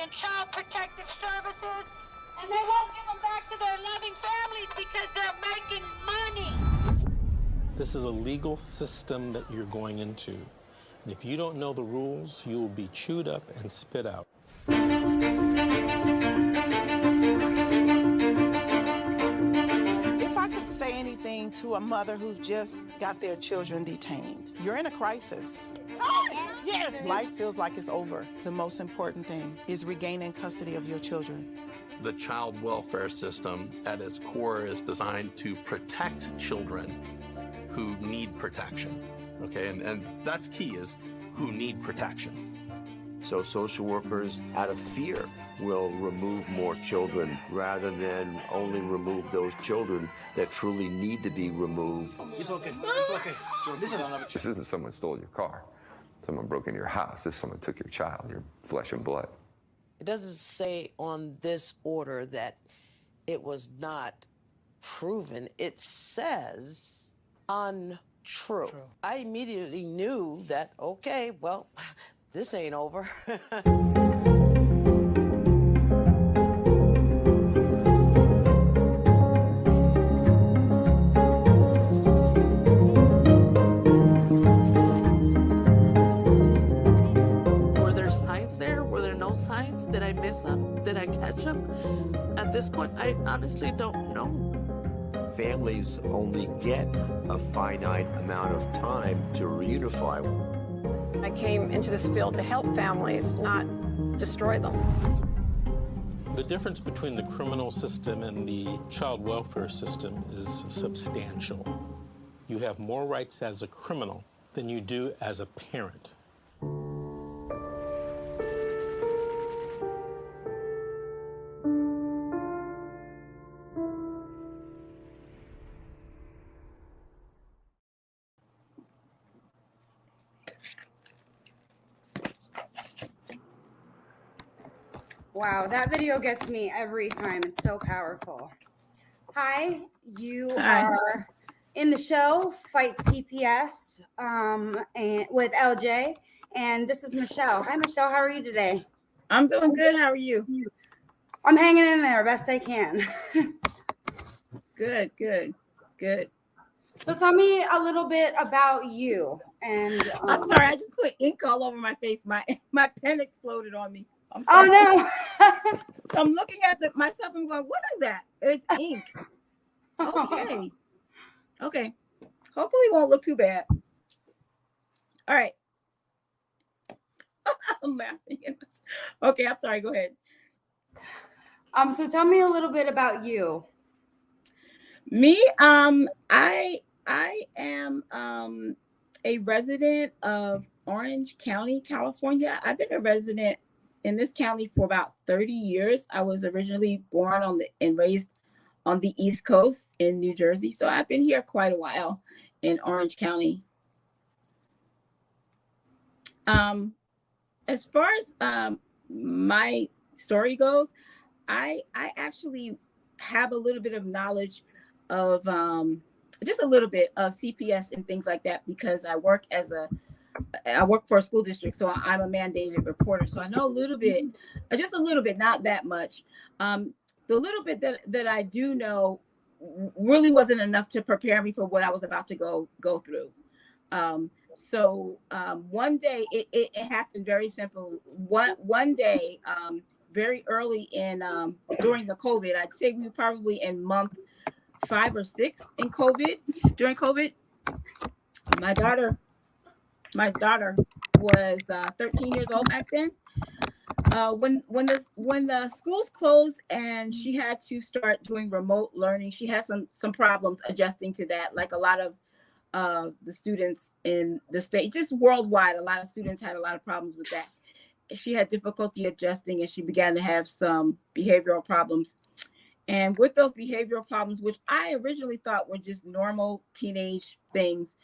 and child protective services, and they won't give them back to their loving families because they're making money. This is a legal system that you're going into. And if you don't know the rules, you will be chewed up and spit out. If I could say anything to a mother who just got their children detained, you're in a crisis. Yeah. Life feels like it's over. The most important thing is regaining custody of your children. The child welfare system at its core is designed to protect children who need protection, okay? And that's key, is who need protection. So social workers, out of fear, will remove more children rather than only remove those children that truly need to be removed. It's okay. It's okay. This isn't someone stole your car. Someone broke into your house. This is someone took your child, your flesh and blood. It doesn't say on this order that it was not proven. It says untrue. True. I immediately knew that, okay, well, this ain't over. Were there signs there? Were there no signs? Did I miss them? Did I catch them? At this point, I honestly don't know. Families only get a finite amount of time to reunify. I came into this field to help families, not destroy them. The difference between the criminal system and the child welfare system is substantial. You have more rights as a criminal than you do as a parent. Wow, that video gets me every time. It's so powerful. Hi, you are in the show Fight CPS and with LJ, and this is Michelle. Hi, Michelle. How are you today? I'm doing good. How are you? I'm hanging in there best I can. Good. So tell me a little bit about you. And I'm sorry, I just put ink all over my face. My pen exploded on me. Oh no! So I'm looking at myself and going, "What is that?" It's ink. Okay. Hopefully, it won't look too bad. All right. I'm laughing. Okay, I'm sorry. Go ahead. So tell me a little bit about you. Me, I am a resident of Orange County, California. I've been a resident in this county for about 30 years. I was originally born and raised on the East Coast in New Jersey. So I've been here quite a while in Orange County. As far as my story goes, I actually have a little bit of knowledge of just a little bit of CPS and things like that, because I work for a school district, so I'm a mandated reporter. So I know a little bit, just a little bit, not that much. The little bit that I do know really wasn't enough to prepare me for what I was about to go through. So one day, it happened very simple. One day, very early in during the COVID, I'd say we were probably in month 5 or 6 in COVID. During COVID, my daughter was 13 years old back then. When the schools closed and she had to start doing remote learning, she had some problems adjusting to that. Like a lot of the students in the state, just worldwide, a lot of students had a lot of problems with that. She had difficulty adjusting, and she began to have some behavioral problems. And with those behavioral problems, which I originally thought were just normal teenage things,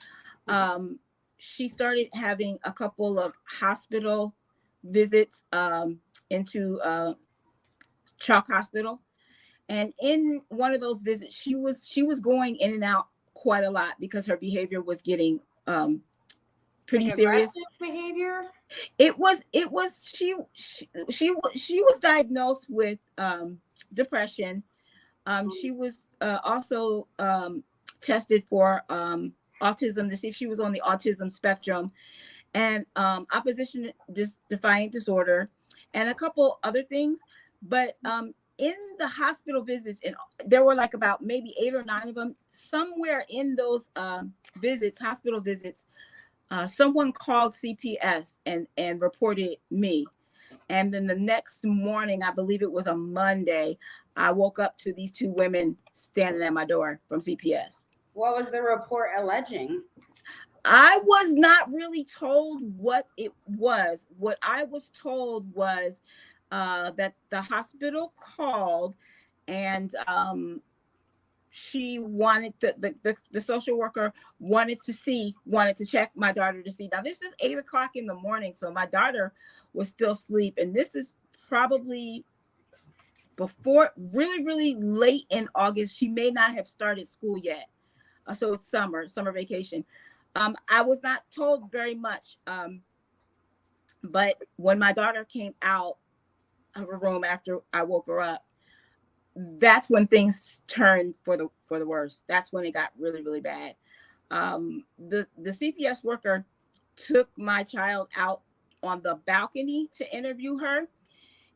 she started having a couple of hospital visits into Chalk Hospital. And in one of those visits, she was going in and out quite a lot because her behavior was getting pretty like serious behavior. It was she was diagnosed with depression. She was also tested for autism to see if she was on the autism spectrum, and opposition defiant disorder, and a couple other things. But in the hospital visits, and there were like about maybe 8 or 9 of them, somewhere in those hospital visits, someone called CPS and reported me. And then the next morning, I believe it was a Monday, I woke up to these 2 women standing at my door from CPS. What was the report alleging? I was not really told what it was. What I was told was that the hospital called, and she wanted the social worker wanted to check my daughter to see. Now this is 8 o'clock in the morning, so my daughter was still asleep, and this is probably before really late in August. She may not have started school yet, so it's summer vacation. I was not told very much, but when my daughter came out of her room after I woke her up, that's when things turned for the worse. That's when it got really bad. The CPS worker took my child out on the balcony to interview her,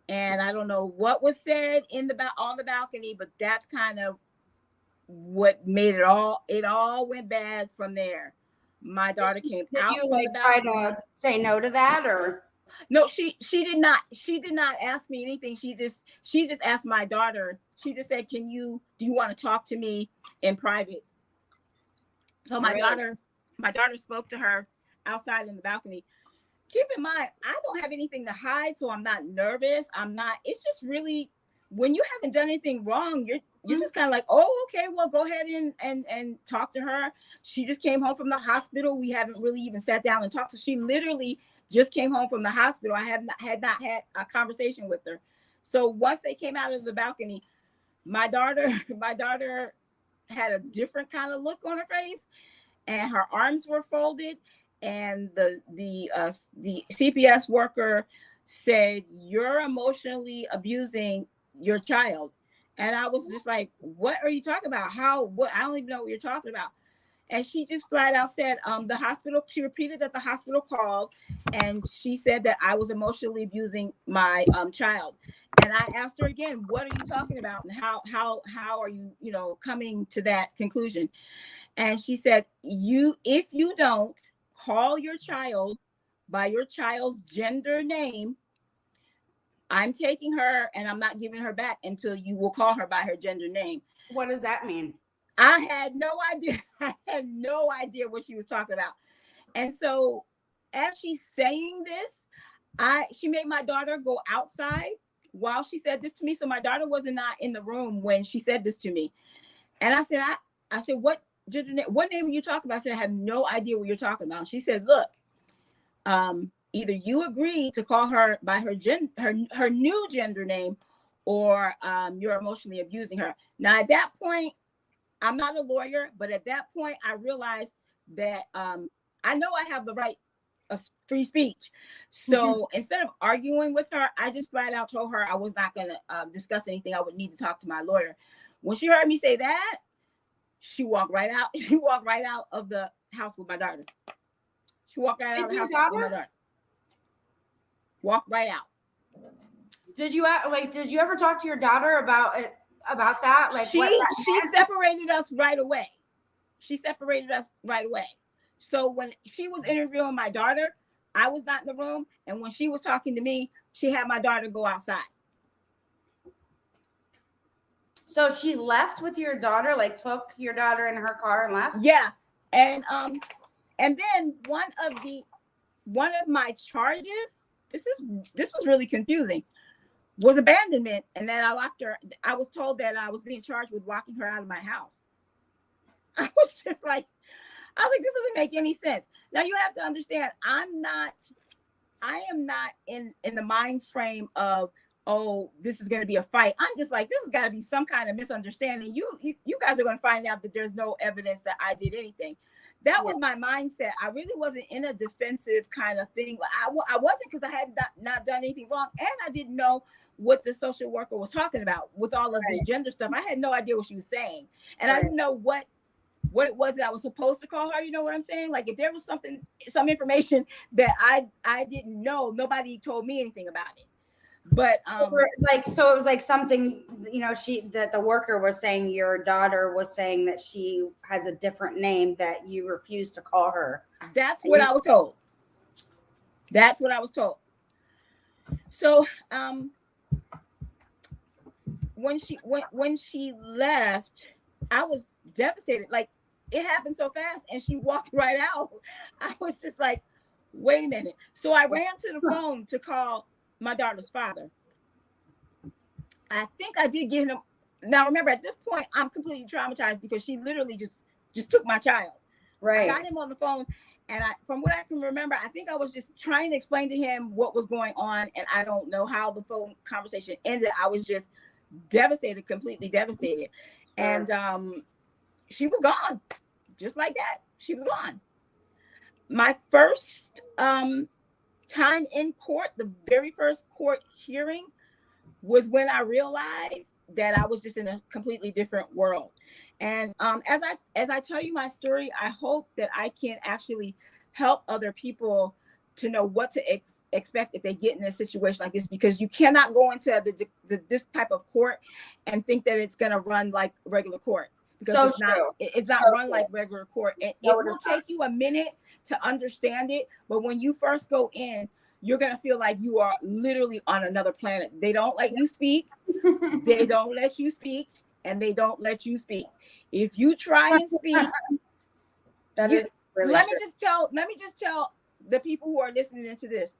and I don't know what was said on the balcony, but that's kind of what made it all went bad from there. My daughter came out. Did you like try to say no to that, or? No, she did not ask me anything. She just asked my daughter. She just said, do you want to talk to me in private? So my daughter spoke to her outside in the balcony. Keep in mind, I don't have anything to hide, so I'm not nervous. It's just really, when you haven't done anything wrong, you're just kind of like, oh, okay, well, go ahead and talk to her. She just came home from the hospital. We haven't really even sat down and talked. So she literally just came home from the hospital. I had not had a conversation with her. So once they came out of the balcony, my daughter had a different kind of look on her face, and her arms were folded. And the CPS worker said, "You're emotionally abusing your child." And I was just like, "What are you talking about? What? I don't even know what you're talking about." And she just flat out said, the hospital, she repeated that the hospital called, and she said that I was emotionally abusing my child. And I asked her again, what are you talking about? And how are you, coming to that conclusion? And she said, if you don't call your child by your child's gender name, I'm taking her and I'm not giving her back until you will call her by her gender name. What does that mean? I had no idea. I had no idea what she was talking about. And so as she's saying this, she made my daughter go outside while she said this to me. So my daughter was not in the room when she said this to me. And I said, what name are you talking about? I said, I have no idea what you're talking about. She said, look, either you agree to call her by her new gender name, or you're emotionally abusing her. Now, at that point, I'm not a lawyer, but at that point, I realized that I know I have the right of free speech. So instead of arguing with her, I just flat out told her I was not going to discuss anything. I would need to talk to my lawyer. When she heard me say that, she walked right out. She walked right out of the house with my daughter. She walked right out of the house with my daughter. Walked right out. Did you ever talk to your daughter about that? Like, she separated us right away. So when she was interviewing my daughter, I was not in the room. And when she was talking to me, she had my daughter go outside. So she left with your daughter, like took your daughter in her car and left? Yeah. And then one of my charges, this was really confusing, was abandonment, and then I locked her. I was told that I was being charged with locking her out of my house. I was like, this doesn't make any sense. Now you have to understand, I am not in the mind frame of oh, this is going to be a fight. I'm just like, this has got to be some kind of misunderstanding. You guys are going to find out that there's no evidence that I did anything. That was my mindset. I really wasn't in a defensive kind of thing. I wasn't, because I had not done anything wrong, and I didn't know what the social worker was talking about with all of this gender stuff. I had no idea what she was saying, and I didn't know what it was that I was supposed to call her. You know what I'm saying? Like, if there was some information that I didn't know, nobody told me anything about it. But like, so it was like something, you know, that the worker was saying, your daughter was saying that she has a different name that you refuse to call her. That's what I was told. That's what I was told. So when she left, I was devastated. Like, it happened so fast, and she walked right out. I was just like, wait a minute. So I ran to the phone to call my daughter's father. I think I did get him. Now, remember, at this point, I'm completely traumatized because she literally just took my child. Right. I got him on the phone, and from what I can remember, I think I was just trying to explain to him what was going on, and I don't know how the phone conversation ended. I was just devastated, completely devastated. Sure. And she was gone, just like that. She was gone. My first time in court, the very first court hearing, was when I realized that I was just in a completely different world. And as I tell you my story, I hope that I can actually help other people to know what to expect if they get in a situation like this, because you cannot go into this type of court and think that it's going to run like regular court. Because it's not run like regular court. It will take you a minute to understand it, but when you first go in, you're going to feel like you are literally on another planet. They don't let you speak. They don't let you speak, and they don't let you speak. If you try and speak, let me just tell the people who are listening to this,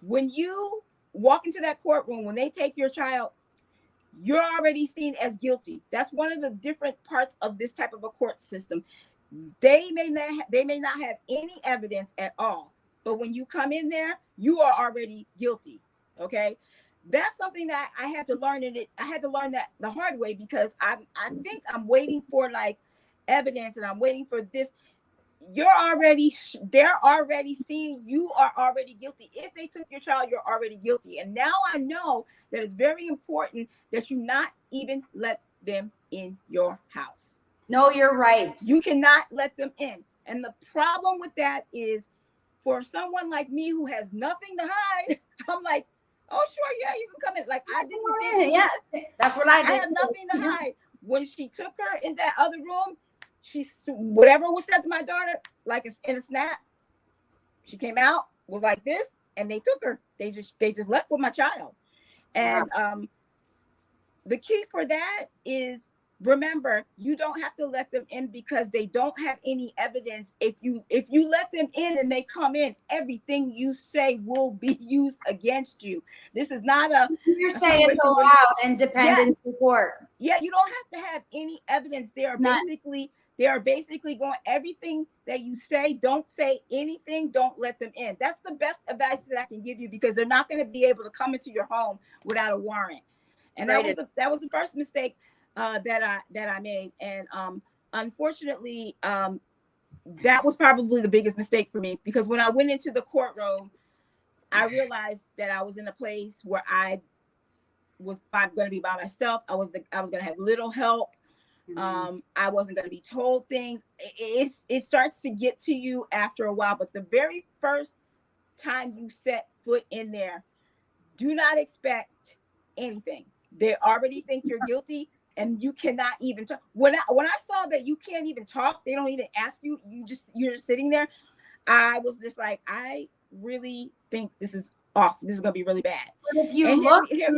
when you walk into that courtroom, when they take your child, you're already seen as guilty. That's one of the different parts of this type of a court system. They may not have any evidence at all, but when you come in there, you are already guilty. Okay, that's something that I had to learn, and I had to learn that the hard way, because I think I'm waiting for like evidence, and I'm waiting for this. They're already seeing you are already guilty. If they took your child, you're already guilty. And now I know that it's very important that you not even let them in your house. Know your rights. You cannot let them in. And the problem with that is, for someone like me who has nothing to hide, I'm like, oh, sure, yeah, you can come in. Like, I didn't. Yes, that's what I did. I have nothing to hide. When she took her in that other room, whatever was said to my daughter, like it's in a snap, she came out, was like this, and they took her. They just left with my child. And the key for that is, remember, you don't have to let them in because they don't have any evidence. If you let them in and they come in, everything you say will be used against you. This is not you're saying it's allowed independent support. Yeah, you don't have to have any evidence. They are basically going, everything that you say, don't say anything, don't let them in. That's the best advice that I can give you, because they're not going to be able to come into your home without a warrant. And that was the first mistake that I made. And unfortunately, that was probably the biggest mistake for me, because when I went into the courtroom, I realized that I was in a place where I was going to be by myself. I was going to have little help. I wasn't going to be told things. It starts to get to you after a while, but the very first time you set foot in there, do not expect anything. They already think you're guilty, and you cannot even talk. When I saw that you can't even talk, they don't even ask you. You're just sitting there. I was just like, I really think this is off. This is going to be really bad. But if you look in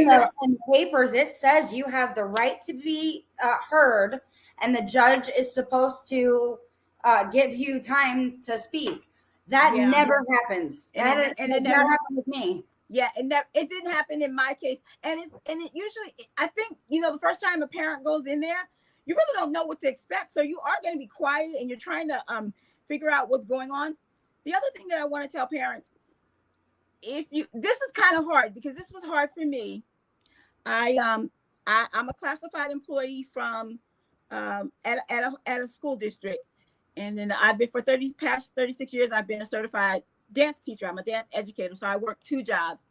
the papers, it says you have the right to be heard, and the judge is supposed to give you time to speak. That never happens. That has not happened with me. Yeah, it didn't happen in my case. And it usually, I think, the first time a parent goes in there, you really don't know what to expect. So you are going to be quiet, and you're trying to figure out what's going on. The other thing that I want to tell parents, this is kind of hard because this was hard for me. I'm a classified employee from at a school district, and then I've been for past 36 years. I've been a certified dance teacher. I'm a dance educator, so I work 2 jobs.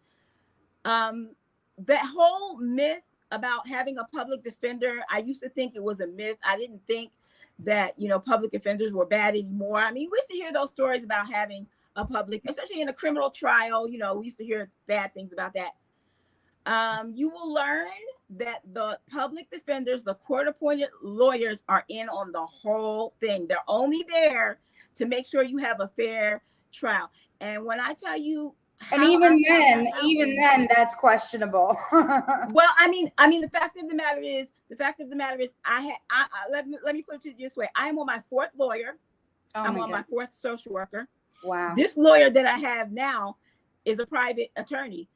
That whole myth about having a public defender, I used to think it was a myth. I didn't think that, public offenders were bad anymore. I mean, we used to hear those stories about having a public, especially in a criminal trial, we used to hear bad things about that. You will learn that the public defenders, the court-appointed lawyers, are in on the whole thing. They're only there to make sure you have a fair trial. And when I tell you, and even then, that's questionable. Well, I mean, the fact of the matter is, let me put it this way: I am on my 4th lawyer. I'm on my 4th social worker. Wow. This lawyer that I have now is a private attorney.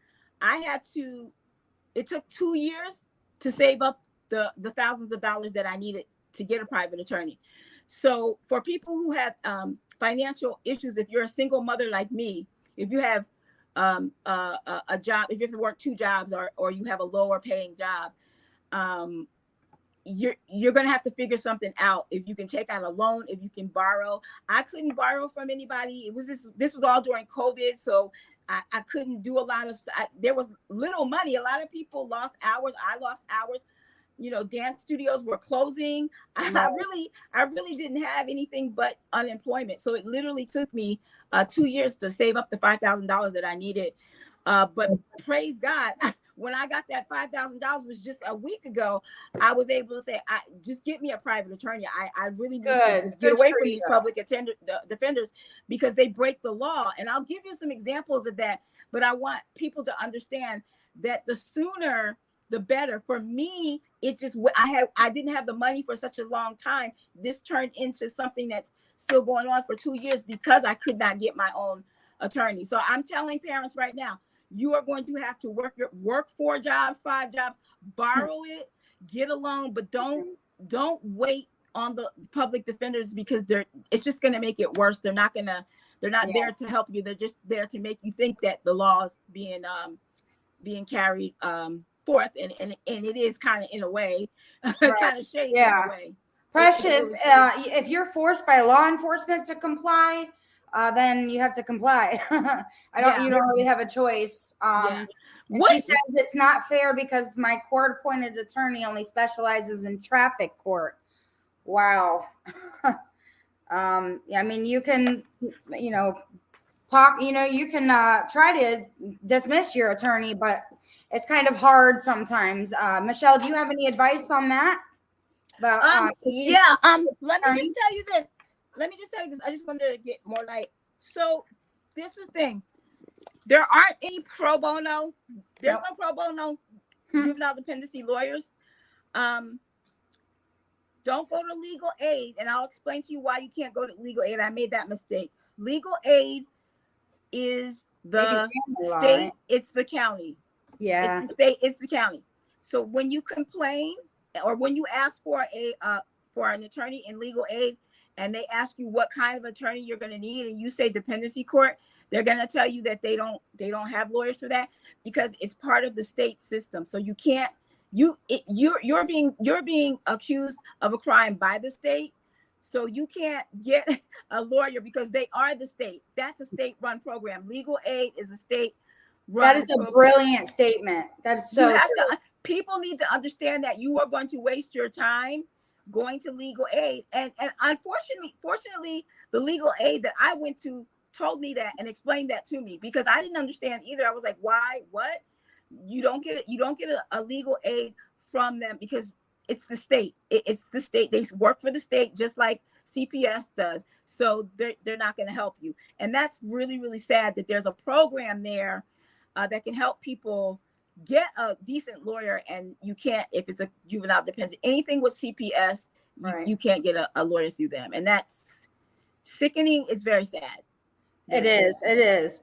It took 2 years to save up the thousands of dollars that I needed to get a private attorney. So for people who have financial issues, if you're a single mother like me, if you have a job, if you have to work 2 jobs or you have a lower paying job, you're going to have to figure something out. If you can take out a loan, if you can borrow. I couldn't borrow from anybody. This was all during COVID. So I couldn't do a lot of stuff. There was little money. A lot of people lost hours. I lost hours. Dance studios were closing. I really didn't have anything but unemployment. So it literally took me 2 years to save up the $5,000 that I needed. But praise God, when I got that $5,000 was just a week ago, I was able to say, just get me a private attorney. I really need to just get away from these public defenders because they break the law. And I'll give you some examples of that. But I want people to understand that the sooner the better. For me, I didn't have the money for such a long time. This turned into something that's still going on for 2 years because I could not get my own attorney. So I'm telling parents right now, you are going to have to work 4 jobs, 5 jobs, borrow it, get a loan, but don't wait on the public defenders because it's just going to make it worse. They're not there to help you. They're just there to make you think that the law is being carried forth, and it is kind of in a way, kind of shady in a way. Precious, if you're forced by law enforcement to comply, then you have to comply. You don't really have a choice. She says it's not fair because my court-appointed attorney only specializes in traffic court. Wow. I mean, you can, talk, you can try to dismiss your attorney, but it's kind of hard sometimes. Michelle, do you have any advice on that? Let me just tell you this. I just wanted to get more light. So this is the thing. There aren't any pro bono. There's no pro bono juvenile dependency lawyers. Don't go to legal aid, and I'll explain to you why you can't go to legal aid. I made that mistake. Legal aid is the state. Right? It's the county. Yeah, it's the state. It's the county. So when you complain or when you ask for an attorney in legal aid, and they ask you what kind of attorney you're going to need, and you say dependency court, they're going to tell you that they don't have lawyers for that because it's part of the state system. So you can't. You're being accused of a crime by the state, so you can't get a lawyer because they are the state. That's a state-run program. Legal aid is a state-run. That is a brilliant statement. That's so. People need to understand that you are going to waste your time going to legal aid, and fortunately, the legal aid that I went to told me that and explained that to me because I didn't understand either. I was like, why? What? You don't get a legal aid from them because it's the state. It's the state. They work for the state just like CPS does. So they're not going to help you. And that's really, really sad that there's a program there that can help people get a decent lawyer, and you can't if it's a juvenile dependent. Anything with CPS, right. you can't get a lawyer through them. And that's sickening. It's very sad. It is.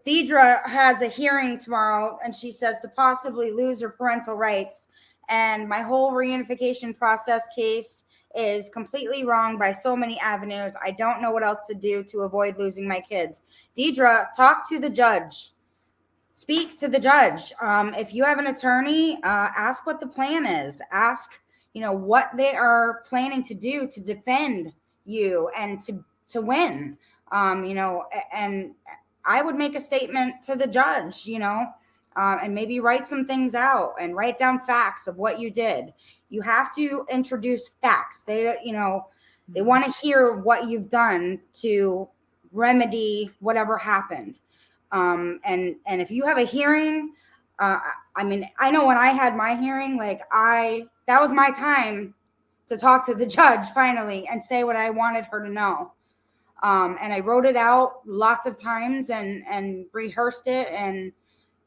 Deidre has a hearing tomorrow, and she says to possibly lose her parental rights. And my whole reunification process case is completely wrong by so many avenues. I don't know what else to do to avoid losing my kids. Deidre, talk to the judge. speak to the judge. If you have an attorney, ask what the plan is. Ask, what they are planning to do to defend you and to win. And I would make a statement to the judge, and maybe write some things out and write down facts of what you did. You have to introduce facts. They want to hear what you've done to remedy whatever happened. And if you have a hearing, I know when I had my hearing, that was my time to talk to the judge finally and say what I wanted her to know. And I wrote it out lots of times and rehearsed it. And,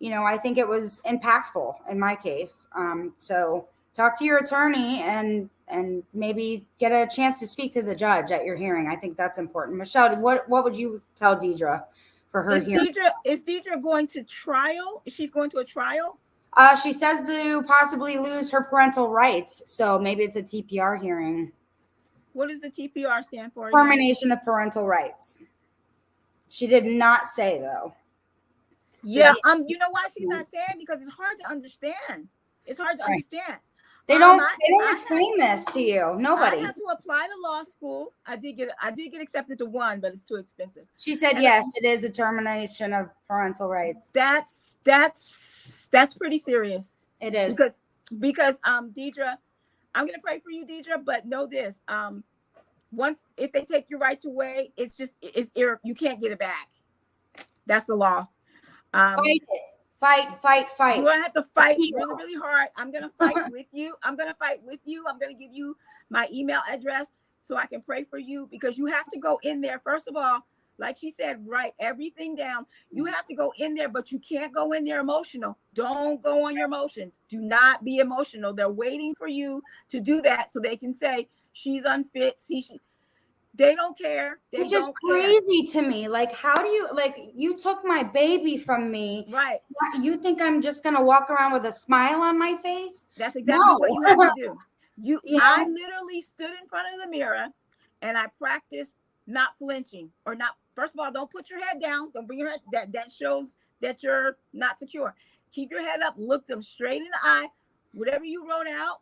I think it was impactful in my case. So talk to your attorney and maybe get a chance to speak to the judge at your hearing. I think that's important. Michelle, what would you tell Deidre for her hearing? Is Deidre going to trial? She's going to a trial? She says to possibly lose her parental rights. So maybe it's a TPR hearing. What does the TPR stand for? Termination of parental rights. She did not say though. Yeah, you know why she's not saying? Because it's hard to understand. It's hard to understand. They don't explain this to you. Nobody. I had to apply to law school. I did get accepted to one, but it's too expensive. She said yes, it is a termination of parental rights. That's pretty serious. It is. Because Deidre, I'm gonna pray for you, Deidre, but know this. If they take your rights away, you can't get it back. That's the law. Fight it. Fight. You're gonna have to fight really, really hard. I'm gonna fight with you. I'm gonna give you my email address so I can pray for you, because you have to go in there. First of all, like she said, write everything down. You have to go in there, but you can't go in there emotional. Don't go on your emotions. Do not be emotional. They're waiting for you to do that so they can say she's unfit. They don't care. Which is crazy to me. How do you took my baby from me? Right. You think I'm just going to walk around with a smile on my face? That's exactly what you have to do. I literally stood in front of the mirror and I practiced not flinching or not. First of all, don't put your head down. Don't bring your head. That shows that you're not secure. Keep your head up. Look them straight in the eye. Whatever you wrote out,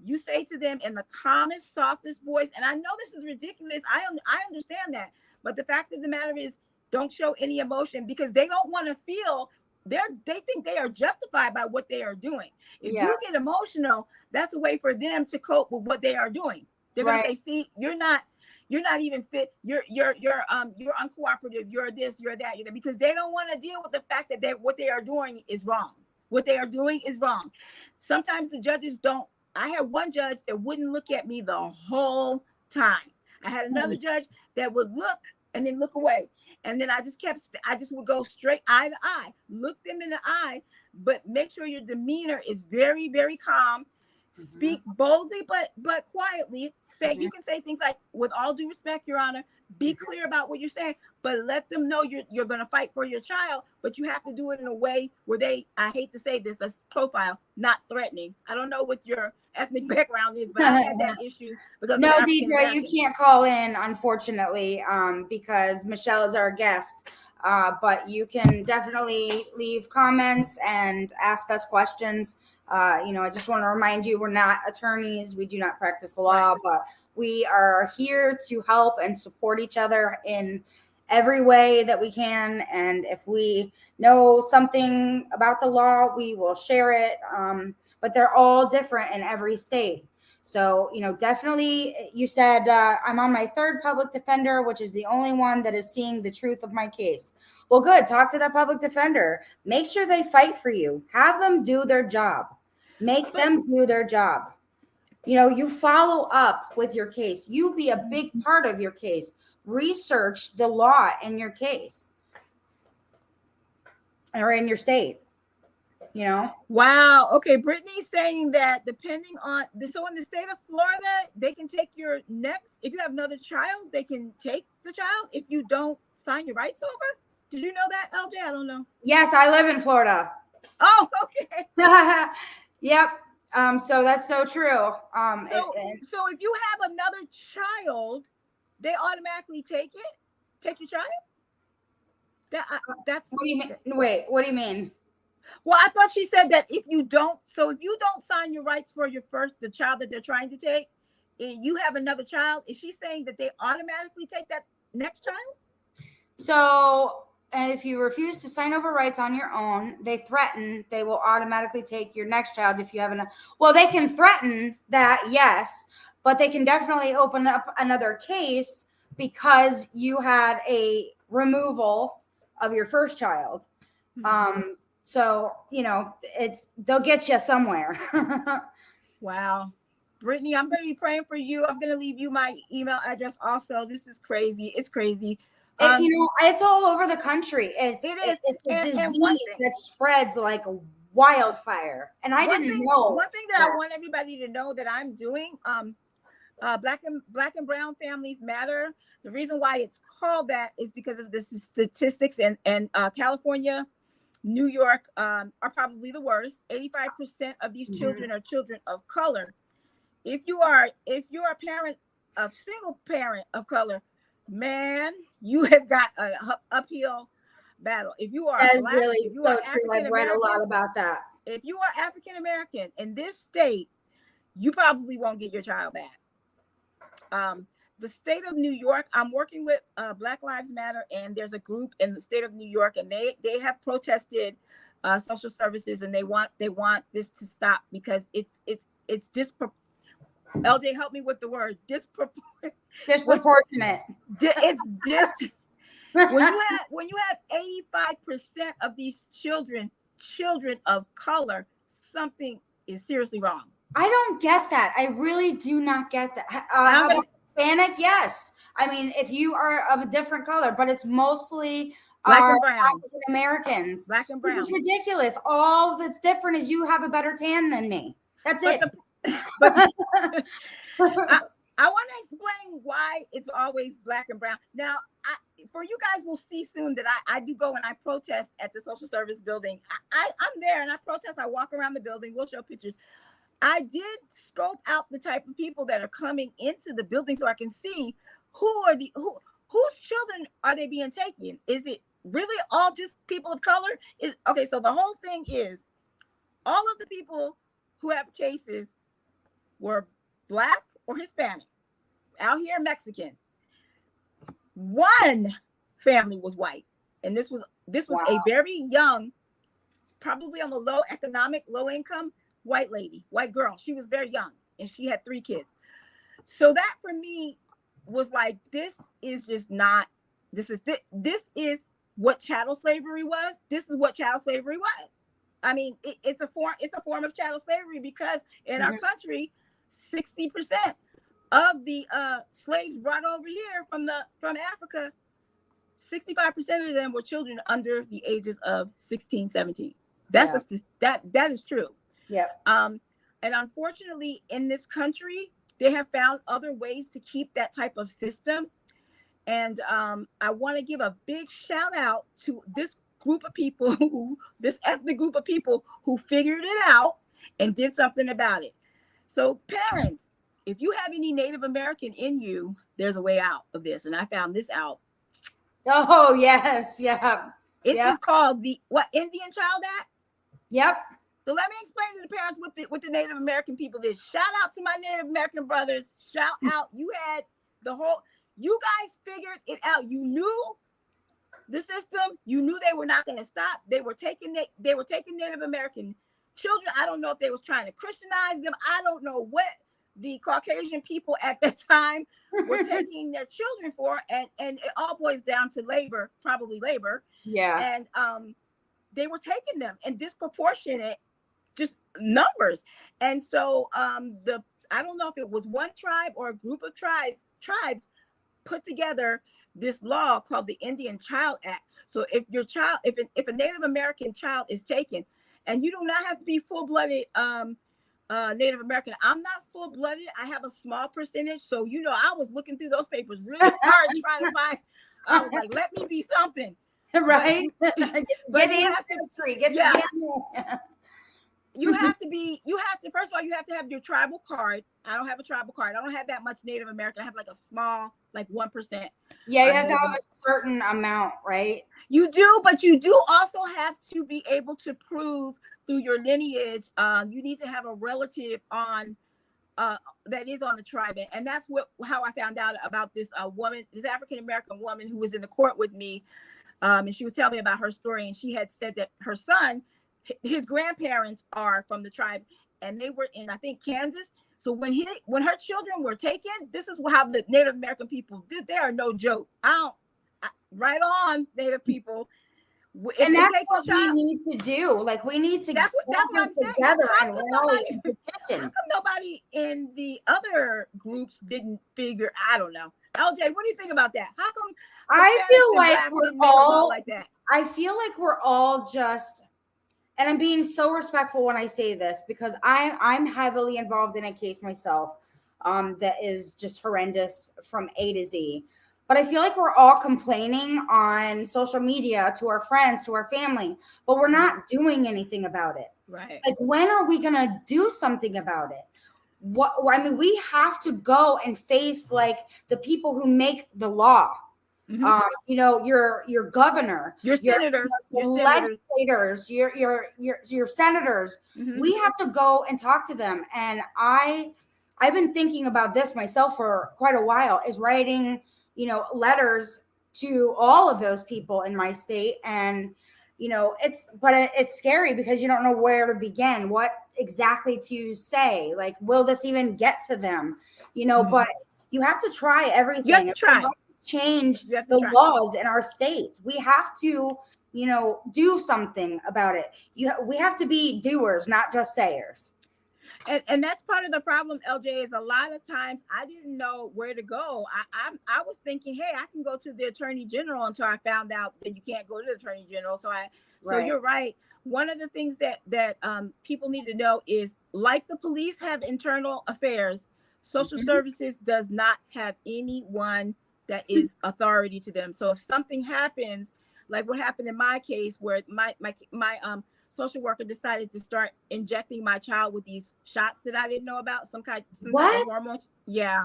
you say to them in the calmest, softest voice. And I know this is ridiculous. I understand that. But the fact of the matter is, don't show any emotion, because they don't want to feel they think they are justified by what they are doing. If you get emotional, that's a way for them to cope with what they are doing. They're going to say, see, you're not even fit. You're uncooperative. You're this, you're that, because they don't want to deal with the fact that what they are doing is wrong. What they are doing is wrong. Sometimes the judges don't. I had one judge that wouldn't look at me the whole time. I had another judge that would look and then look away. And then I just would go straight eye to eye, look them in the eye, but make sure your demeanor is very, very calm. Speak boldly, but quietly. You can say things like, with all due respect, Your Honor, be clear about what you're saying, but let them know you're going to fight for your child, but you have to do it in a way where I hate to say this, a profile, not threatening. I don't know what your ethnic background is, but I had that issue. No, Deidre, you can't call in, unfortunately, because Michelle is our guest. But you can definitely leave comments and ask us questions. I just want to remind you, we're not attorneys. We do not practice law, but we are here to help and support each other in every way that we can. And if we know something about the law, we will share it. But they're all different in every state. So, definitely, you said I'm on my third public defender, which is the only one that is seeing the truth of my case. Well, good. Talk to that public defender. Make sure they fight for you. Have them do their job. Make them do their job. You follow up with your case. You be a big part of your case. Research the law in your case or in your state. Wow. Okay. Brittany's saying that depending on so in the state of Florida, they can take your next. If you have another child, they can take the child if you don't sign your rights over. Did you know that, LJ? I don't know. Yes, I live in Florida. Oh, okay. Yep. So that's so true. So if you have another child, they automatically take your child? That's what do you mean? Wait, what do you mean? Well, I thought she said that if you don't sign your rights for the child that they're trying to take, and you have another child, is she saying that they automatically take that next child? So, and if you refuse to sign over rights on your own, they will automatically take your next child if you have well, they can threaten that, yes, but they can definitely open up another case because you had a removal of your first child. So, they'll get you somewhere. Wow. Brittany, I'm going to be praying for you. I'm going to leave you my email address also. This is crazy. It's crazy. It's all over the country. It's a disease that spreads like wildfire. And I didn't know. One thing that I want everybody to know that I'm doing, Black and Brown Families Matter. The reason why it's called that is because of the statistics, and California, New York are probably the worst. 85% of these children are children of color. If you're a parent of single parent of color, man, you have got an uphill battle. If you are That's Black, really if you are true. I've read a lot about that. If you are African American in this state, you probably won't get your child back. The state of New York, I'm working with Black Lives Matter, and there's a group in the state of New York, and they have protested social services, and they want this to stop because it's LJ, help me with the word disproportionate. It's when you have 85% of these children of color, something is seriously wrong. I don't get that. I really do not get that. Hispanic, yes. I mean, if you are of a different color, but it's mostly Black and brown. African Americans. Black and brown. It's ridiculous. All that's different is you have a better tan than me. That's it. I want to explain why it's always Black and brown. Now, for you guys will see soon that I do go and I protest at the social service building. I'm there and I protest. I walk around the building. We'll show pictures. I did scope out the type of people that are coming into the building so I can see whose children are they being taken. Is it really all just people of color? So the whole thing is all of the people who have cases were Black or Hispanic, out here Mexican. One family was white, and this was wow. A very young, probably on the low income white girl. She was very young, and she had 3 kids. So that for me was like, this is what chattel slavery was. This is what chattel slavery was. I mean, it's a form of chattel slavery because in our country, 60% of the slaves brought over here from Africa, 65% of them were children under the ages of 16, 17. That is true. Yeah. And unfortunately, in this country, they have found other ways to keep that type of system. And I want to give a big shout out to this group of people, this ethnic group of people who figured it out and did something about it. So parents, if you have any Native American in you, there's a way out of this. And I found this out. Oh, yes. Yeah. It is called the Indian Child Act? Yep. So let me explain to the parents what the Native American people did. Shout out to my Native American brothers. Shout out. You had you guys figured it out. You knew the system. You knew they were not going to stop. They were taking Native American children. I don't know if they was trying to Christianize them. I don't know what the Caucasian people at that time were taking their children for. And it all boils down to probably labor. Yeah. And they were taking them in disproportionate just numbers. And so I don't know if it was one tribe or a group of tribes put together this law called the Indian Child Act. So if a Native American child is taken, and you do not have to be full-blooded Native American. I'm not full-blooded. I have a small percentage. So, I was looking through those papers really hard trying to find, I was like, let me be something. Right? Get in the tree. you have to first of all, you have to have your tribal card. I don't have a tribal card. I don't have that much Native American. I have like a small, like 1%. Yeah, you have to have a certain amount, right? You do, but you do also have to be able to prove through your lineage. You need to have a relative on that is on the tribe, and that's how I found out about this woman, this African American woman who was in the court with me, and she was telling me about her story, and she had said that her son, his grandparents are from the tribe, and they were in, I think, Kansas. So when her children were taken, this is how the Native American people did. They are no joke. Right on, Native people. And that's what we need to do. Like, we need to that's what I'm saying. Together and rally and petition. How come nobody in the other groups didn't figure? I don't know. LJ, what do you think about that? How come? I feel like we're all like that. I feel like we're all just, and I'm being so respectful when I say this because I'm heavily involved in a case myself that is just horrendous from A to Z. But I feel like we're all complaining on social media to our friends, to our family, but we're not doing anything about it. Right. Like, when are we going to do something about it? We have to go and face like the people who make the law. Mm-hmm. Your governor, your senators, your legislators, your senators. Mm-hmm. We have to go and talk to them. And I've been thinking about this myself for quite a while, is writing letters to all of those people in my state. And, it's scary because you don't know where to begin, what exactly to say. Like, will this even get to them? Mm-hmm. But you have to try everything. You have to try. Change the laws in our states. We have to, do something about it. We have to be doers, not just sayers. And that's part of the problem, LJ, is a lot of times I didn't know where to go. I was thinking, hey, I can go to the attorney general until I found out that you can't go to the attorney general. So you're right. One of the things that people need to know is, like the police have internal affairs, social mm-hmm. services does not have anyone that is authority to them. So if something happens, like what happened in my case, where my social worker decided to start injecting my child with these shots that I didn't know about, some kind of hormone. Yeah.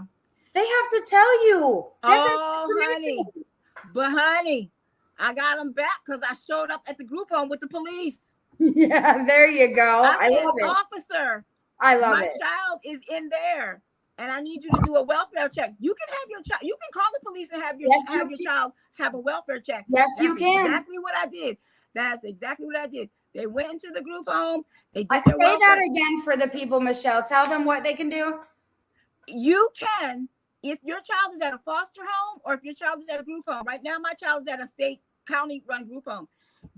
They have to tell you. Honey, I got them back because I showed up at the group home with the police. Yeah, there you go. I love it. Officer, I love it. My child is in there, and I need you to do a welfare check. You can have your child. You can call the police and have your child have a welfare check. Yes, you can. Exactly what I did. That's exactly what I did. They went into the group home. They did say that again for the people, Michelle. Tell them what they can do. You can, if your child is at a foster home or if your child is at a group home. Right now, my child is at a state county-run group home.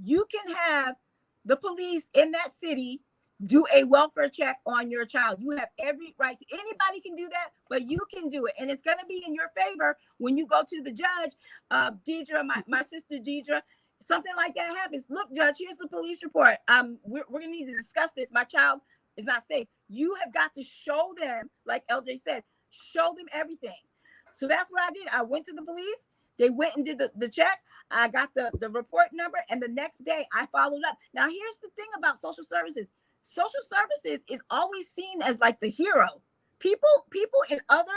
You can have the police in that city do a welfare check on your child. You have every right. Anybody can do that, but you can do it. And it's going to be in your favor when you go to the judge, Deidre, my sister Deidre. Something like that happens. Look, Judge, here's the police report. We're going to need to discuss this. My child is not safe. You have got to show them, like LJ said, show them everything. So that's what I did. I went to the police. They went and did the check. I got the report number. And the next day I followed up. Now, here's the thing about social services. Social services is always seen as like the hero. People in other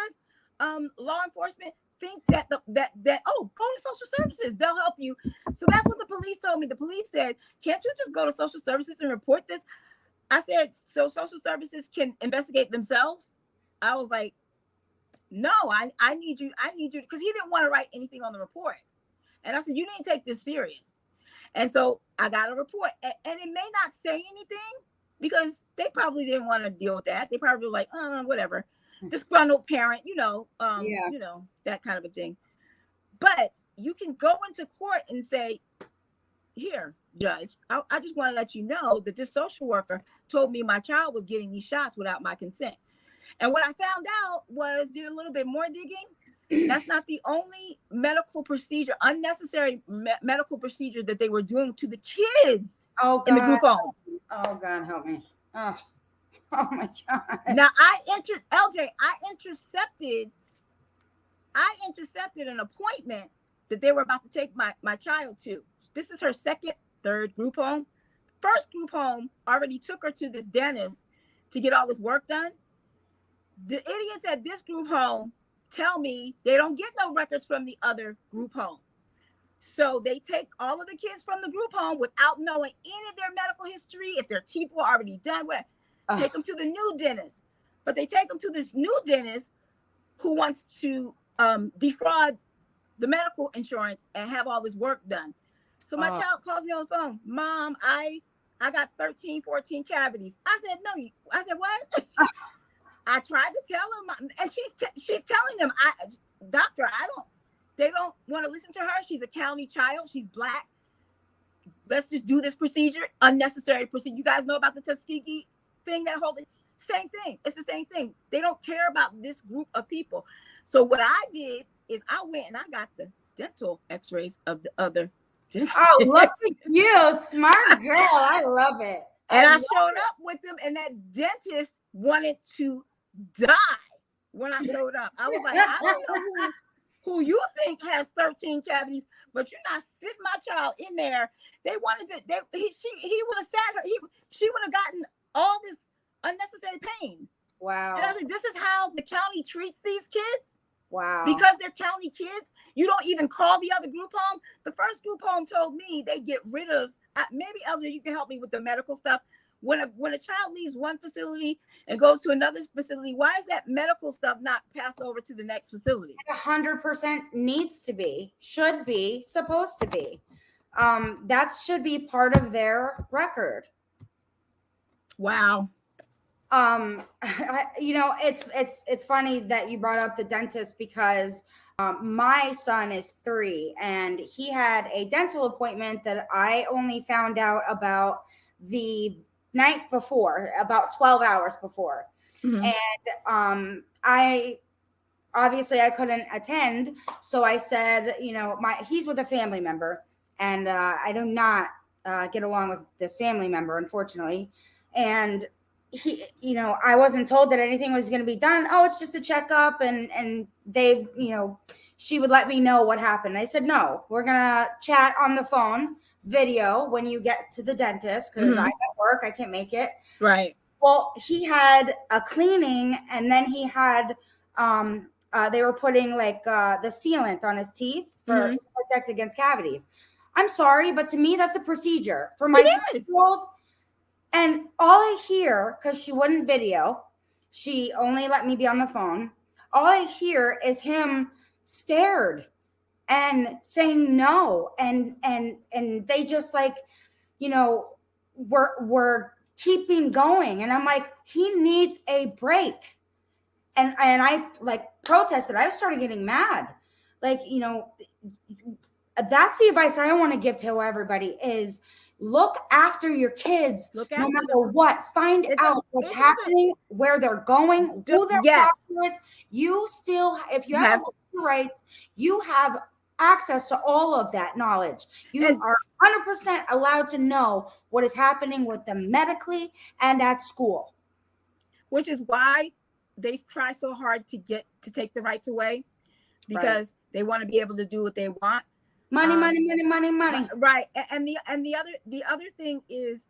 law enforcement think that go to social services, they'll help you. So that's what the police told me. The police said, can't you just go to social services and report this? I said, so social services can investigate themselves? I was like, no, I need you, because he didn't want to write anything on the report. And I said, you didn't take this serious. And so I got a report, and it may not say anything because they probably didn't want to deal with that. They probably were like, whatever. Disgruntled parent, that kind of a thing. But you can go into court and say, here, Judge, I just want to let you know that this social worker told me my child was getting these shots without my consent. And what I found out was, did a little bit more digging. That's not the only medical procedure, unnecessary medical procedure that they were doing to the kids in the group home. Oh, God, help me. Oh my God. Now I intercepted an appointment that they were about to take my child to. This is her third group home. first group home already took her to this dentist to get all this work done. The idiots at this group home tell me they don't get no records from the other group home. So they take all of the kids from the group home without knowing any of their medical history, if their teeth were already done with, take them to the new dentist. But they take them to this new dentist who wants to defraud the medical insurance and have all this work done. So my child calls me on the phone, Mom, I got 13, 14 cavities. I said, no. I said, what? I tried to tell him, and she's telling them, doctor, they don't want to listen to her. She's a county child. She's Black. Let's just do this procedure. Unnecessary procedure. You guys know about the Tuskegee thing, that whole thing? Same thing. It's the same thing. They don't care about this group of people. So what I did is I went and I got the dental x-rays of the other dentist. Oh, look at you. Smart girl. I love it. And I showed up with them, and that dentist wanted to die when I showed up. I was like, I don't know who you think has 13 cavities, but you're not sitting my child in there. They wanted to, he would have sat her, she would have gotten all this unnecessary pain. Wow. And I was like, this is how the county treats these kids? Wow. Because they're county kids, you don't even call the other group home. The first group home told me they get rid of, maybe Elder, you can help me with the medical stuff. When a child leaves one facility and goes to another facility, why is that medical stuff not passed over to the next facility? 100% needs to be, should be, supposed to be. That should be part of their record. Wow. It's funny that you brought up the dentist, because my son is 3 and he had a dental appointment that I only found out about the night before, about 12 hours before. Mm-hmm. And I couldn't attend. So I said, he's with a family member, and I do not get along with this family member, unfortunately. And he, I wasn't told that anything was going to be done. Oh, it's just a checkup. And they, she would let me know what happened. I said, no, we're going to chat on the phone video when you get to the dentist, because I'm at work, I can't make it. Right. Well, he had a cleaning, and then he had they were putting like the sealant on his teeth to protect against cavities. I'm sorry, but to me that's a procedure for my 3-year-old. And all I hear, because she wouldn't video, she only let me be on the phone, all I hear is him scared and saying no, and they just like, we're keeping going, and I'm like, he needs a break, and I like protested. I started getting mad, like, that's the advice I want to give to everybody is look after your kids, no matter what. Find out what's happening, where they're going, who their doctor is. You still, if you have rights, you have access to all of that knowledge. You are 100% allowed to know what is happening with them medically and at school. Which is why they try so hard to take the rights away, because they want to be able to do what they want. Money. Right. And the other thing is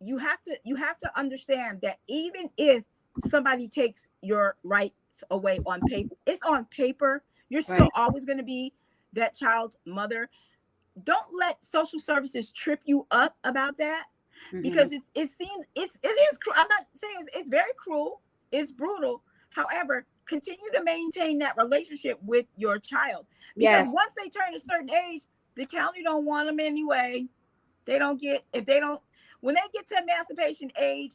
you have to understand that even if somebody takes your rights away on paper, it's on paper, you're still always going to be that child's mother. Don't let social services trip you up about that, because it is I'm not saying it's very cruel, it's brutal. However, continue to maintain that relationship with your child, because once they turn a certain age, the county don't want them anyway. When they get to emancipation age,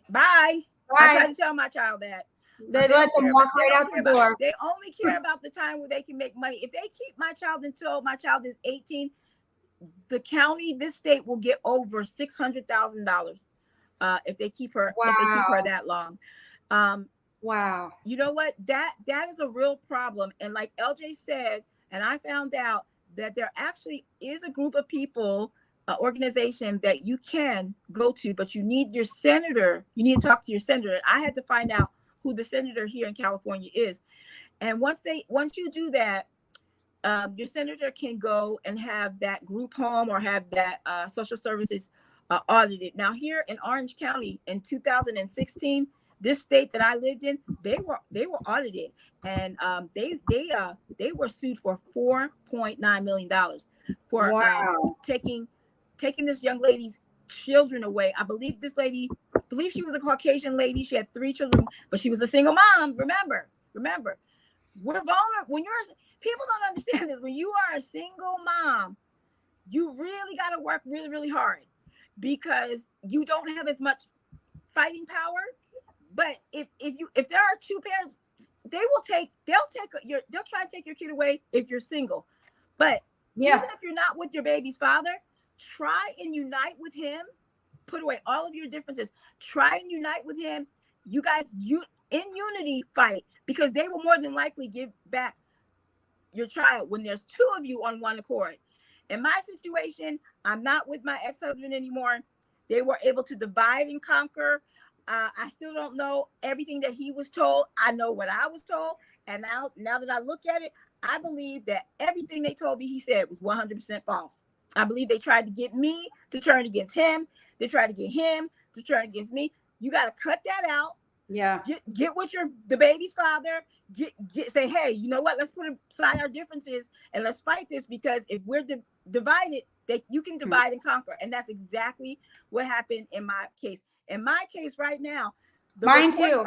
bye. I try to tell my child that. They let them walk right out the door. They only care about the time where they can make money. If they keep my child until my child is 18, the county, this state will get over $600,000 if they keep her. Wow. If they keep her that long. Wow. You know what? That is a real problem. And like LJ said, and I found out that there actually is a group of people, organization that you can go to, but you need your senator. You need to talk to your senator. I had to find out who the senator here in California is. And once you do that, your senator can go and have that group home or have that social services audited. Now, here in Orange County in 2016, this state that I lived in, they were audited, and they were sued for $4.9 million for taking this young lady's children away. I believe this lady, she was a Caucasian lady. She had 3 children, but she was a single mom. Remember, we're vulnerable. When people don't understand this, when you are a single mom, you really got to work really, really hard because you don't have as much fighting power. But if there are 2 parents, they'll try to take your kid away if you're single. But even if you're not with your baby's father, try and unite with him. Put away all of your differences. Try and unite with him. You guys, in unity, fight, because they will more than likely give back your child when there's 2 of you on one accord. In my situation, I'm not with my ex-husband anymore. They were able to divide and conquer. I still don't know everything that he was told. I know what I was told. And now that I look at it, I believe that everything they told me he said was 100% false. I believe they tried to get me to turn against him. They tried to get him to turn against me. You got to cut that out. Yeah. Get with the baby's father. Say, hey, you know what? Let's put aside our differences and let's fight this, because if we're divided, that you can divide and conquer. And that's exactly what happened in my case. In my case right now, Mine too.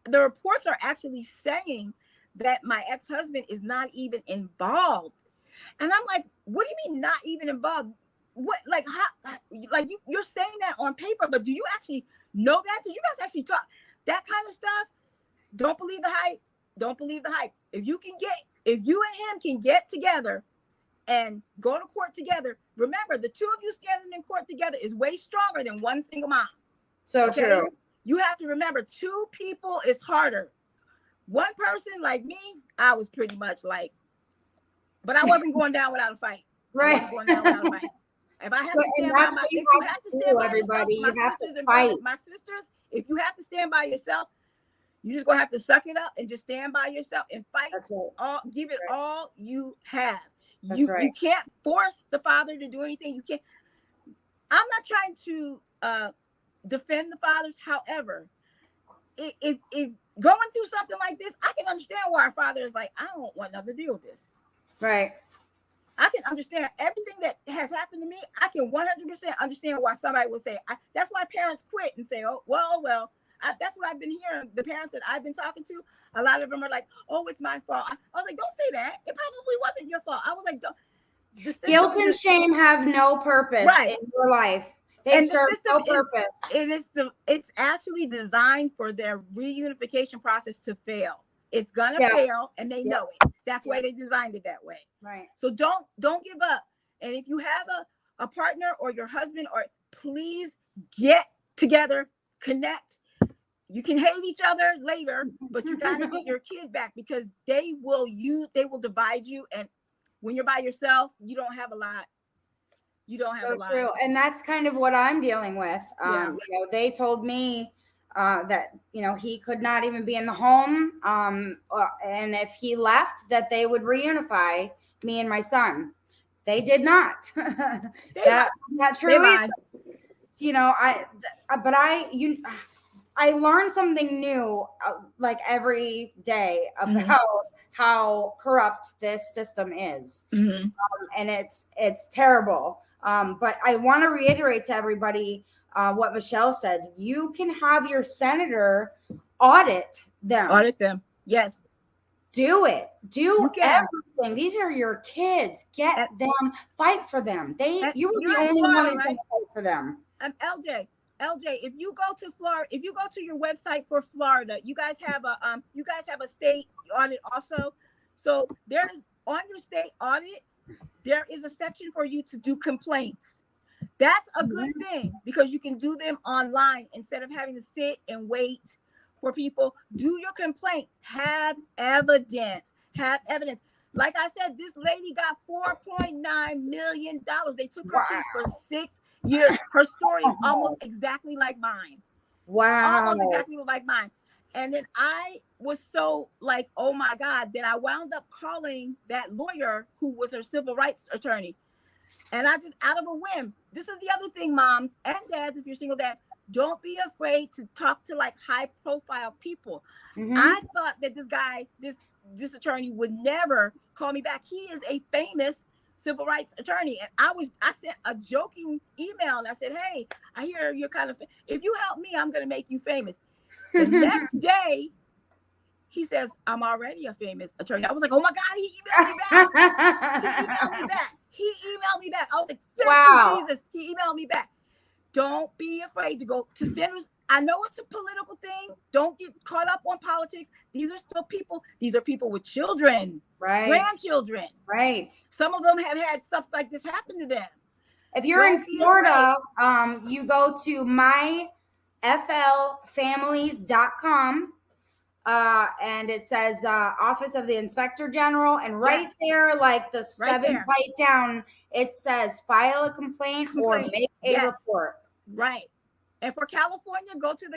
The reports are actually saying that my ex-husband is not even involved. And I'm like, what do you mean not even involved? What, like, how, like you're saying that on paper, but do you actually know that? Do you guys actually talk that kind of stuff? Don't believe the hype. Don't believe the hype. If you and him can get together and go to court together, remember, the 2 of you standing in court together is way stronger than one single mom. So true. You have to remember, 2 people is harder. One person like me, I was pretty much like, but I wasn't going down without a fight. Right. If I have to stand by my, if you have to stand by everybody, you have to fight. My sisters, if you have to stand by yourself, you just gonna have to suck it up and just stand by yourself and fight. That's right. Give it all you have. That's You right. can't force the father to do anything. You can't. I'm not trying to defend the fathers. However, if going through something like this, I can understand why our father is like, I don't want nothing to deal with this. Right. I can understand everything that has happened to me. I can 100% understand why somebody would say, that's why parents quit and say, oh, well. That's what I've been hearing. The parents that I've been talking to, a lot of them are like, oh, it's my fault. I was like, don't say that. It probably wasn't your fault. I was like, don't. Guilt and shame have no purpose in your life. They serve no purpose. It's actually designed for their reunification process to fail. It's gonna fail, and they know it. That's why they designed it that way. Right. So don't give up. And if you have a partner or your husband, or please get together, connect. You can hate each other later, but you got to get your kid back, because they will divide you. And when you're by yourself, you don't have a lot. You don't have a lot. So true. And that's kind of what I'm dealing with. They told me that, he could not even be in the home. And if he left, that they would reunify me and my son. They did not. That's not true either. I learn something new like every day about how corrupt this system is. And it's terrible. But I want to reiterate to everybody what Michelle said. You can have your senator audit them. Audit them. Yes. Do it. Do everything. These are your kids. Get them. Fight for them. You were the only one who's going to fight for them. LJ, if you go to Florida, if you go to your website for Florida, you guys have a state audit also. So there's on your state audit, there is a section for you to do complaints. That's a good thing, because you can do them online instead of having to sit and wait for people. Do your complaint. Have evidence. Like I said, this lady got $4.9 million. They took her case for 6 years. Her story is almost exactly like mine. Wow. Almost exactly like mine. And then was so like, oh my God, that I wound up calling that lawyer who was her civil rights attorney. And I just, out of a whim, this is the other thing, moms and dads, if you're single dads, don't be afraid to talk to like high profile people. I thought that this guy, this attorney would never call me back. He is a famous civil rights attorney. And I sent a joking email and I said, hey, I hear you're kind of, if you help me, I'm going to make you famous. The next day, he says, I'm already a famous attorney. I was like, oh my God, he emailed me back. He emailed me back. I was like, wow. Jesus, he emailed me back. Don't be afraid to go to centers. I know it's a political thing. Don't get caught up on politics. These are still people. These are people with children, grandchildren. Right. Some of them have had stuff like this happen to them. If you're in Florida, you go to myflfamilies.com. And it says Office of the Inspector General, and right there, like the seventh right down, it says file a complaint or make a report. Right. And for California, go to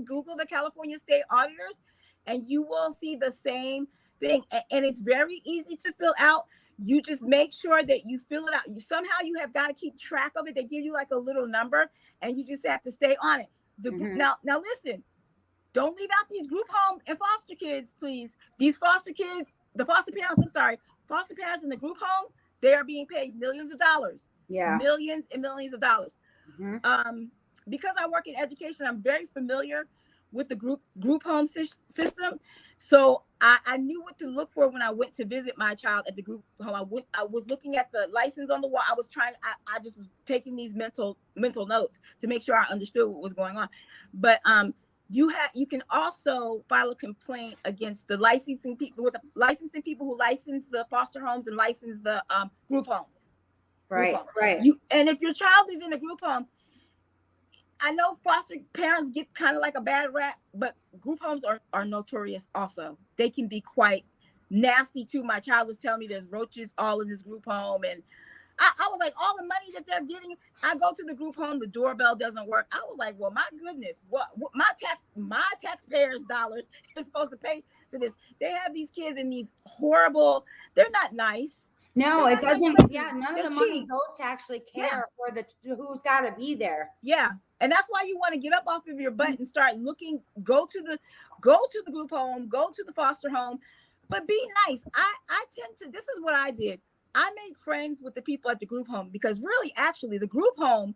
Google the California State Auditors, and you will see the same thing. And it's very easy to fill out. You just make sure that you fill it out. Somehow you have got to keep track of it. They give you like a little number, and you just have to stay on it. Now listen. Don't leave out these group home and foster kids, please. These foster kids, the foster parents, foster parents in the group home, they are being paid millions of dollars. Yeah. Millions and millions of dollars. Because I work in education, I'm very familiar with the group home system. So I knew what to look for when I went to visit my child at the group home. I was looking at the license on the wall. I just was taking these mental notes to make sure I understood what was going on. But you can also file a complaint against the licensing people who license the foster homes and license the group homes. Right. And if your child is in a group home, I know foster parents get kind of like a bad rap, but group homes are notorious also. They can be quite nasty too. My child was telling me there's roaches all in this group home, and I was like, all the money that they're getting, I go to the group home, the doorbell doesn't work. I was like, well, my goodness, what my taxpayers' dollars is supposed to pay for this. They have these kids in these horrible, they're not nice. No, it doesn't. Nice. Yeah, none of the money goes to actually care for who's got to be there. Yeah, and that's why you want to get up off of your butt and start looking. Go to the group home, go to the foster home, but be nice. I tend to. This is what I did. I made friends with the people at the group home because really, actually, the group home,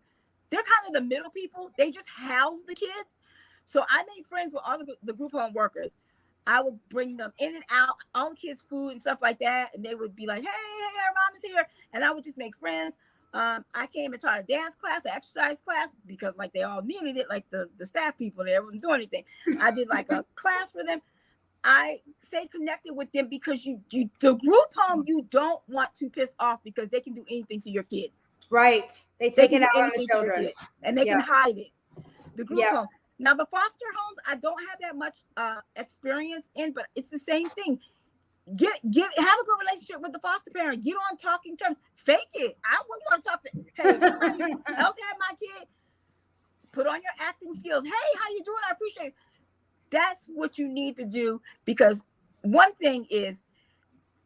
they're kind of the middle people. They just house the kids. So I made friends with all the group home workers. I would bring them in and out, all the kids' food and stuff like that. And they would be like, hey, our mom is here. And I would just make friends. I came and taught a dance class, an exercise class, because like they all needed it, like the staff people, they weren't doing anything. I did like a class for them. I stay connected with them because the group home, you don't want to piss off because they can do anything to your kid. Right. They take it out on the children. And they can hide it. The group home. Now, the foster homes, I don't have that much experience in, but it's the same thing. Have a good relationship with the foster parent. Get on talking terms. Fake it. I wouldn't want to talk to, hey, somebody else had my kid. Put on your acting skills. Hey, how you doing? I appreciate it. That's what you need to do, because one thing is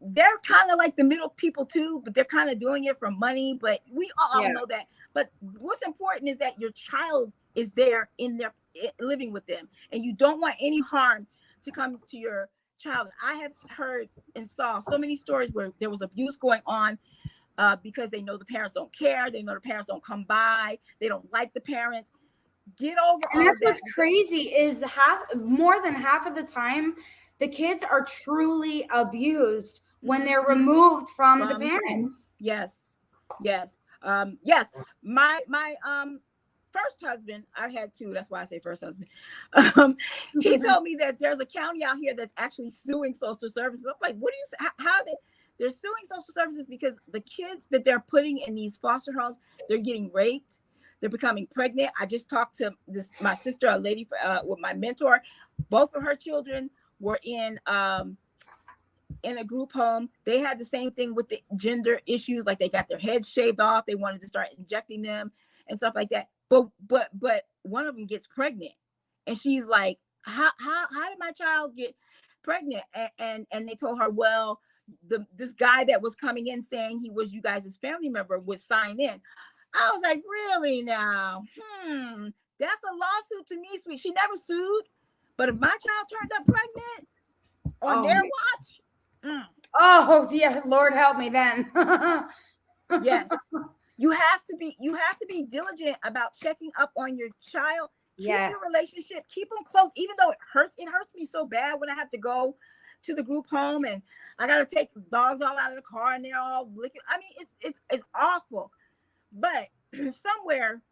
they're kind of like the middle people too, but they're kind of doing it for money. But we all know that. But what's important is that your child is there living with them, and you don't want any harm to come to your child. I have heard and saw so many stories where there was abuse going on because they know the parents don't care. They know the parents don't come by. They don't like the parents. Get over. And that's what's crazy is more than half of the time, the kids are truly abused when they're removed from the parents. Yes. My first husband, I had two. That's why I say first husband. He told me that there's a county out here that's actually suing social services. I'm like, what do you? How they're suing social services because the kids that they're putting in these foster homes, they're getting raped. They're becoming pregnant. I just talked to my sister, a lady with my mentor. Both of her children were in a group home. They had the same thing with the gender issues, like they got their heads shaved off. They wanted to start injecting them and stuff like that. But one of them gets pregnant, and she's like, "How did my child get?" pregnant. And they told her, well, this guy that was coming in saying he was you guys' family member would sign in. I was like, really now? That's a lawsuit to me, sweet. She never sued. But if my child turned up pregnant on their watch. Oh, yeah, Lord help me then. Yes. You have to be diligent about checking up on your child. Keep your relationship, keep them close, even though it hurts me so bad when I have to go to the group home and I got to take the dogs all out of the car and they're all licking. I mean, it's awful. But somewhere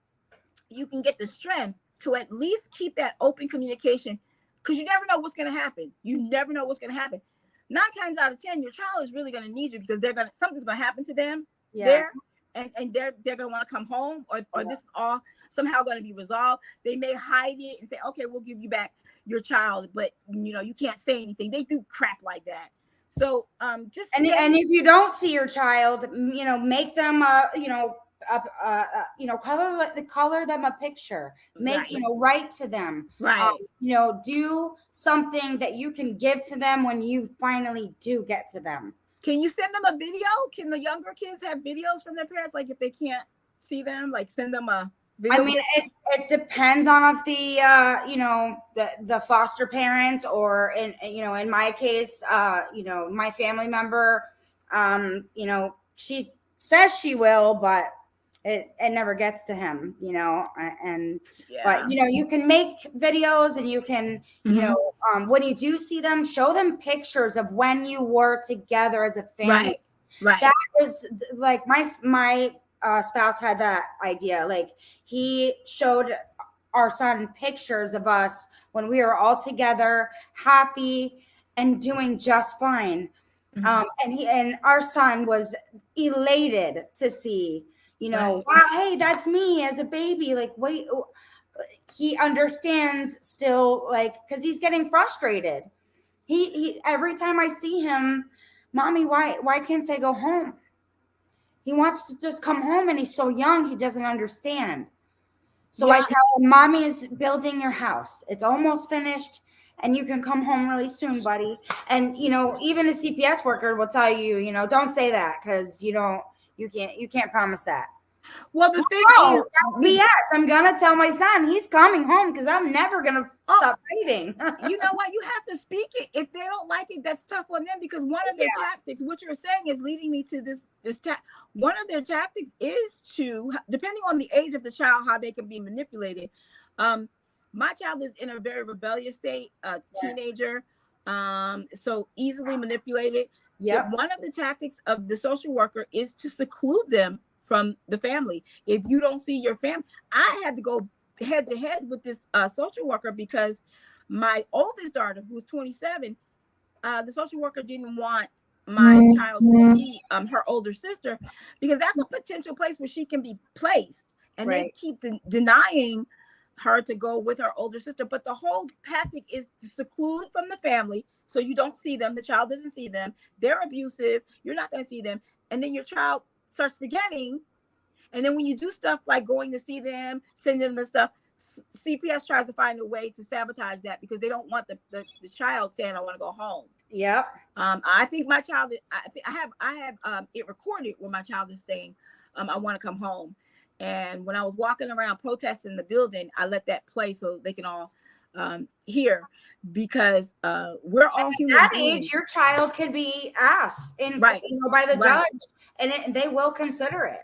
you can get the strength to at least keep that open communication, because you never know what's going to happen. You never know what's going to happen. 9 times out of 10, your child is really going to need you because something's going to happen to them there, and they're going to want to come home, or this is all somehow going to be resolved. They may hide it and say, okay, we'll give you back your child, but you can't say anything. They do crap like that. So and if you don't see your child, make them color them a picture, write to them, do something that you can give to them when you finally do get to them. Can you send them a video? Can the younger kids have videos from their parents? Like if they can't see them, like send them a video? I mean, it depends on if the foster parents, or in my case, my family member, she says she will, but it never gets to him, but you can make videos, and you can, when you do see them, show them pictures of when you were together as a family. Right. That was like my spouse had that idea. Like he showed our son pictures of us when we were all together, happy and doing just fine. And our son was elated to see, wow, hey, that's me as a baby. Like, wait, he understands still, like, because he's getting frustrated. He every time I see him, Mommy, why can't I go home? He wants to just come home, and he's so young, he doesn't understand. So I tell him, Mommy is building your house. It's almost finished, and you can come home really soon, buddy. And even the CPS worker will tell you, don't say that, because you can't promise that. Well, the thing is, BS. I'm gonna tell my son he's coming home, because I'm never gonna stop fighting. You know what? You have to speak it. If they don't like it, that's tough on them, because one of their tactics, what you're saying, is leading me to this. One of their tactics is to, depending on the age of the child, how they can be manipulated. My child is in a very rebellious state, teenager, so easily manipulated. Yeah. One of the tactics of the social worker is to seclude them from the family. If you don't see your family, I had to go head to head with this social worker, because my oldest daughter, who's 27, the social worker didn't want my child to see her older sister, because that's a potential place where she can be placed, and they keep denying her to go with her older sister. But the whole tactic is to seclude from the family, so you don't see them, the child doesn't see them, they're abusive, you're not going to see them, and then your child starts forgetting. And then when you do stuff like going to see them, sending them the stuff, CPS tries to find a way to sabotage that, because they don't want the child saying, I want to go home. Yep. I think my child, I have it recorded where my child is saying, I want to come home. And when I was walking around protesting the building, I let that play so they can all hear, because we're all human beings. At that beings. age, your child can be asked by the judge, and they will consider it.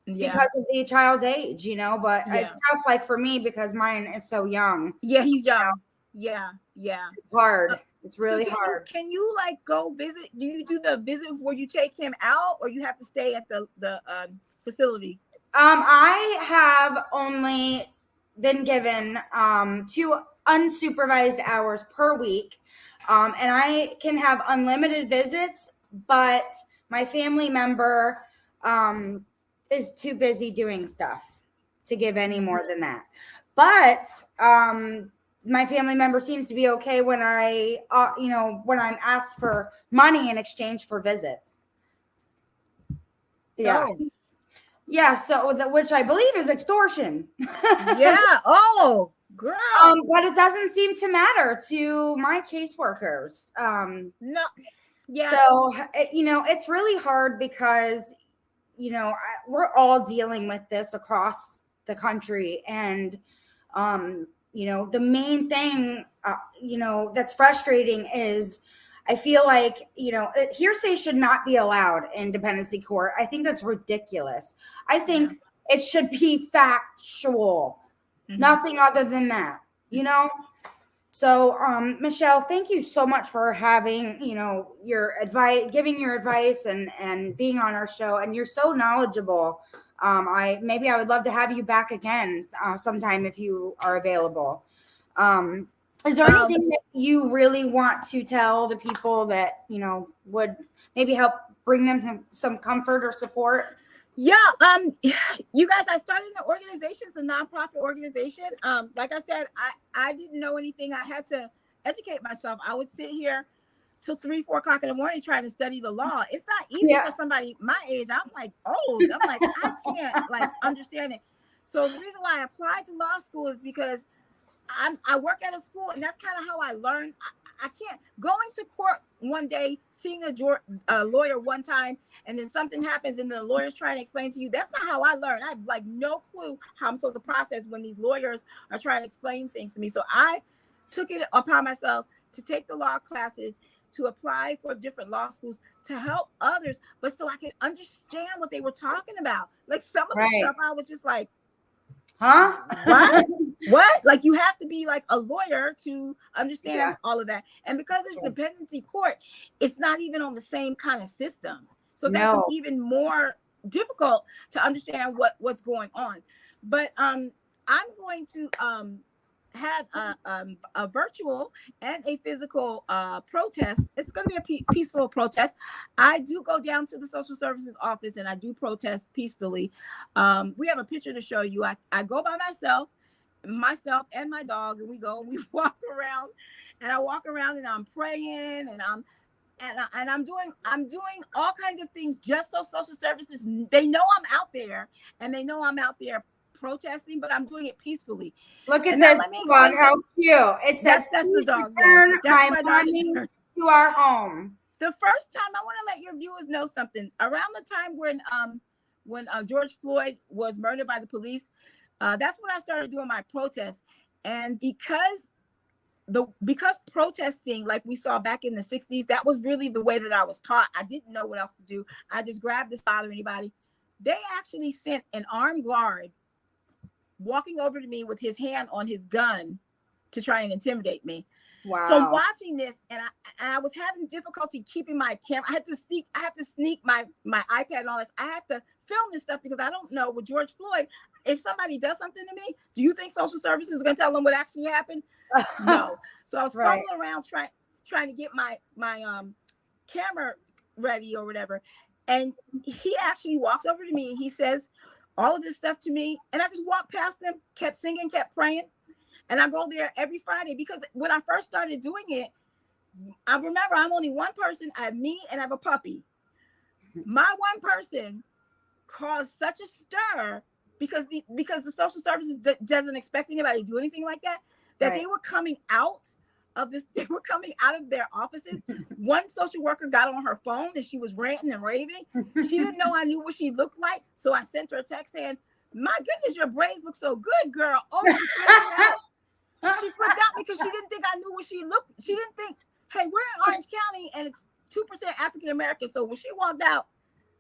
Because of the child's age, but it's tough, like for me, because mine is so young. Yeah, he's young. Yeah. It's hard. It's really hard. Can you like go visit? Do you do the visit where you take him out, or you have to stay at the facility? I have only been given 2 unsupervised hours per week, and I can have unlimited visits, but my family member is too busy doing stuff to give any more than that. But my family member seems to be okay when when I'm asked for money in exchange for visits. Yeah. Oh. Yeah. So which I believe is extortion. Yeah. Oh, girl. But it doesn't seem to matter to my caseworkers. No. Yeah. So, it's really hard because, we're all dealing with this across the country. And, the main thing, that's frustrating is I feel like, hearsay should not be allowed in dependency court. I think that's ridiculous. I think it should be factual, nothing other than that, So, Michelle, thank you so much for having, your advice, giving your advice and being on our show. And you're so knowledgeable. I would love to have you back again sometime if you are available. Is there anything that you really want to tell the people that, would maybe help bring them some comfort or support? Yeah, you guys, I started an organization. It's a nonprofit organization. Like I said, I didn't know anything. I had to educate myself. I would sit here till 3, 4 o'clock in the morning trying to study the law. It's not easy for somebody my age. I'm like old. I'm like, I can't understand it. So the reason why I applied to law school is because I work at a school, and that's kind of how I learned. I can't going to court one day, seeing a lawyer one time, and then something happens, and the lawyer's trying to explain to you. That's not how I learn. I have no clue how I'm supposed to process when these lawyers are trying to explain things to me. So I took it upon myself to take the law classes, to apply for different law schools to help others, but so I could understand what they were talking about. Like some of the stuff, I was just like, huh? What? Like, you have to be like a lawyer to understand all of that. And because it's dependency court, it's not even on the same kind of system. So that's even more difficult to understand what's going on. But I'm going to have a virtual and a physical protest. It's going to be a peaceful protest. I do go down to the social services office and I do protest peacefully. We have a picture to show you. I go by myself and my dog, and we walk around, and I walk around and I'm praying and I'm doing all kinds of things just so social services, they know I'm out there, and they know I'm out there protesting, but I'm doing it peacefully. Look at this dog, how cute. It says, "Please return my money to our home." The first time, I want to let your viewers know something. Around the time when George Floyd was murdered by the police, that's when I started doing my protests. And because protesting, like we saw back in the 60s, that was really the way that I was taught. I didn't know what else to do. I just grabbed this bother anybody. They actually sent an armed guard walking over to me with his hand on his gun to try and intimidate me. Wow. So I'm watching this, and I was having difficulty keeping my camera. I have to sneak my iPad and all this. I have to film this stuff because I don't know with George Floyd, if somebody does something to me, do you think social services is going to tell them what actually happened? No. So I was fumbling around trying to get my camera ready or whatever. And he actually walks over to me and he says all of this stuff to me. And I just walked past him, kept singing, kept praying. And I go there every Friday because when I first started doing it, I remember I'm only one person. I have me and I have a puppy. My one person caused such a stir because the social services doesn't expect anybody to do anything like that, they were coming out of this. They were coming out of their offices. One social worker got on her phone and she was ranting and raving. She didn't know I knew what she looked like. So I sent her a text saying, "My goodness, your braids look so good, girl." Oh, she flipped out. She flipped out because she didn't think I knew what she looked. She didn't think, hey, we're in Orange County and it's 2% African American. So when she walked out,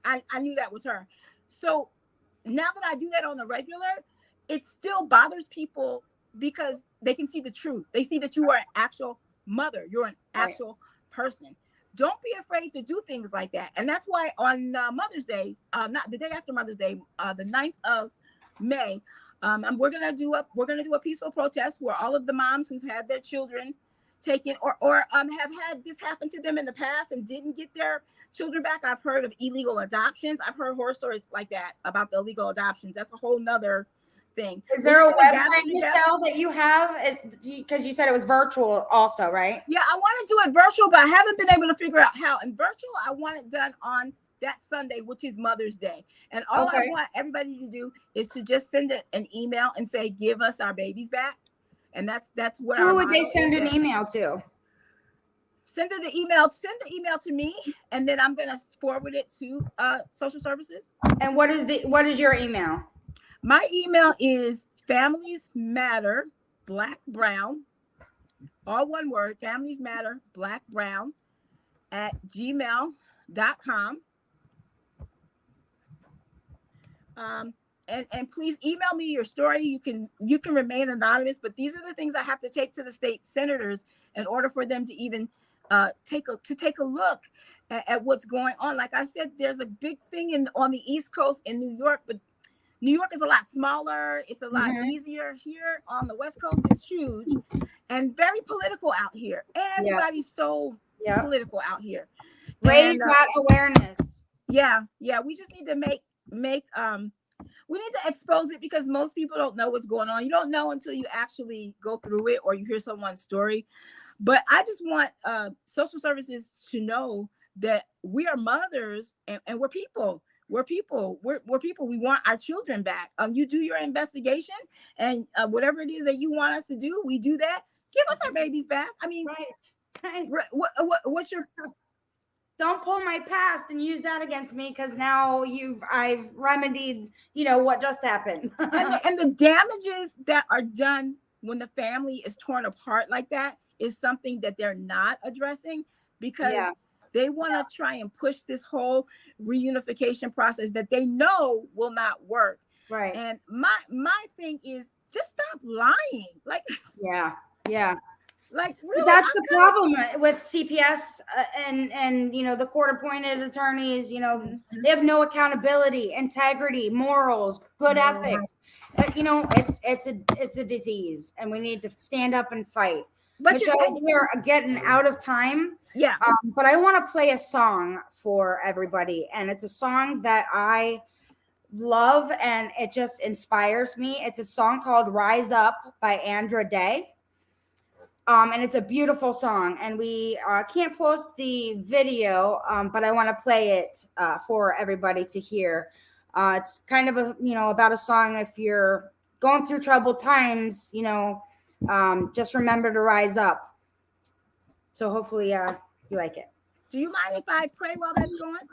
I knew that was her. So now that I do that on the regular, it still bothers people because they can see the truth. They see that you are an actual mother. You're an actual person. Don't be afraid to do things like that. And that's why on Mother's Day, not the day after Mother's Day, the 9th of May, we're gonna do a peaceful protest where all of the moms who've had their children taken or have had this happen to them in the past and didn't get their children back. I've heard of illegal adoptions. I've heard horror stories like that about the illegal adoptions. That's a whole nother thing. Is there a website, Michelle, that you have? Because you said it was virtual also, right? Yeah, I want to do it virtual, but I haven't been able to figure out how. In virtual, I want it done on that Sunday, which is Mother's Day. And all I want everybody to do is to just send an email and say, "Give us our babies back." And that's what. Who would they send an email to? Send the email to me, and then I'm gonna forward it to social services. And what is your email? My email is Families Matter Black Brown, all one word, Families Matter Black Brown @gmail.com. And please email me your story. You can remain anonymous, but these are the things I have to take to the state senators in order for them to even take a look at what's going on. Like I said, there's a big thing on the East Coast in New York, but New York is a lot smaller. It's a lot easier. Here on the West Coast, it's huge and very political out here. Everybody's so political out here. Raise that awareness. Yeah. We just need to make we need to expose it, because most people don't know what's going on. You don't know until you actually go through it or you hear someone's story. But I just want social services to know that we are mothers and we're people. We're people. We're people. We want our children back. You do your investigation, and whatever it is that you want us to do, we do that. Give us our babies back. I mean, right. What's your? Don't pull my past and use that against me, because now I've remedied, what just happened. and the damages that are done when the family is torn apart like that is something that they're not addressing, because they want to try and push this whole reunification process that they know will not work. Right. And my thing is just stop lying. Like, yeah. Like, really, that's the problem with CPS and the court-appointed attorneys. They have no accountability, integrity, morals, good ethics. It's a disease, and we need to stand up and fight. But Michelle, we are getting out of time. Yeah. But I want to play a song for everybody, and it's a song that I love, and it just inspires me. It's a song called "Rise Up" by Andra Day. And it's a beautiful song, and we can't post the video, but I want to play it for everybody to hear. It's kind of about a song. If you're going through troubled times, just remember to rise up. So hopefully you like it. Do you mind if I pray while that's going?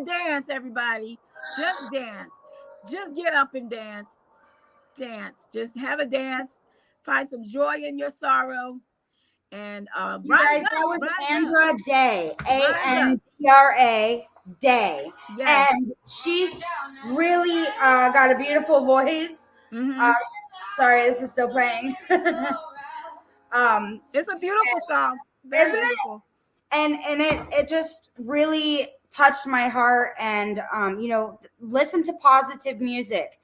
dance, everybody. Just dance. Just get up and dance. Dance. Just have a dance. Find some joy in your sorrow. And you guys, that was Andra Day, Andra Day. Yes. And she's really got a beautiful voice. Sorry, this is still playing. It's a beautiful song. Very beautiful. And it just really touched my heart. And you know, listen to positive music.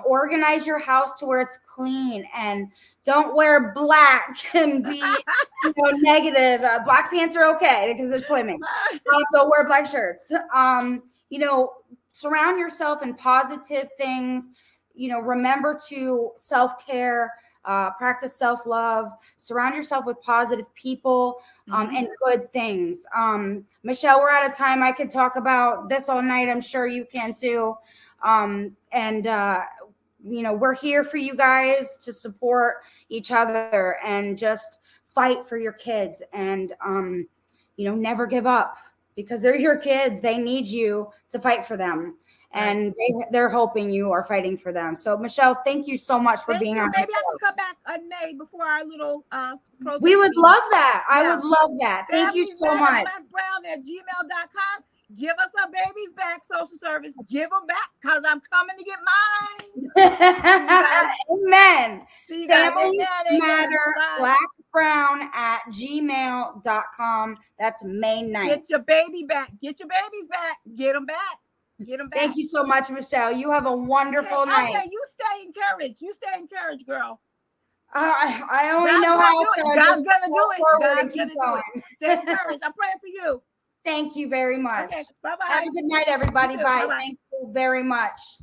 Organize your house to where it's clean, and don't wear black and be negative. Black pants are okay because they're slimming. Don't wear black shirts. You know, surround yourself in positive things. You know, remember to self-care. Practice self-love, surround yourself with positive people, and good things. Michelle, we're out of time. I could talk about this all night. I'm sure you can too. You know, we're here for you guys to support each other and just fight for your kids, and, you know, never give up, because they're your kids. They need you to fight for them. And they're hoping you are fighting for them. So, Michelle, thank you so much for being on. Maybe I can come back in May before our little protest. We would love that. I would love that. Thank you so much. BlackBrown@gmail.com. Give us our babies back, social service. Give them back, because I'm coming to get mine. Amen. See you guys. Family Matter, BlackBrown@gmail.com. That's May 9th. Get your baby back. Get your babies back. Get them back. Get them back. Thank you so much, Michelle. You have a wonderful night. Okay, you stay encouraged. You stay encouraged, girl. I only know how to. God's gonna do it. God's gonna do it. Stay encouraged. I'm praying for you. Thank you very much. Okay, bye-bye. Have a good night, everybody. Bye. Thank you very much.